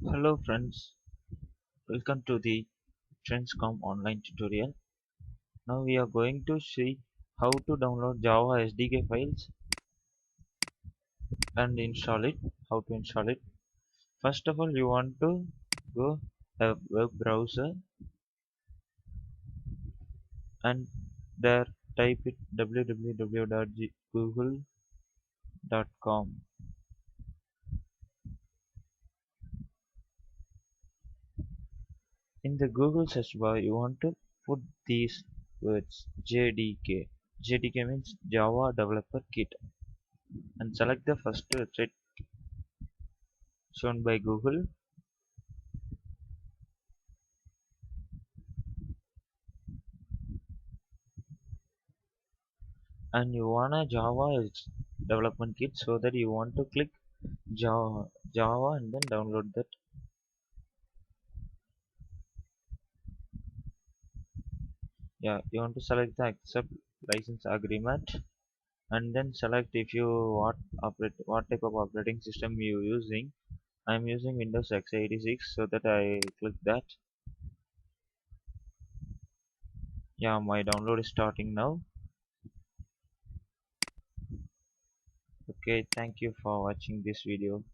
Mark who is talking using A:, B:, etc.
A: Hello friends, welcome to the Trenz.com online tutorial. Now we are going to see how to download Java SDK files and install it. How to install it. First of all, you want to go a web browser and there type it www.google.com. In the Google search bar, you want to put these words JDK. JDK means Java Developer Kit and select the first website shown by Google. And you want a Java development kit, so that you want to click Java and then download that. Yeah, you want to select the accept license agreement and then select if you what type of operating system you using. I'm using Windows x86, so that I click that. Yeah, my download is starting now. Okay, thank you for watching this video.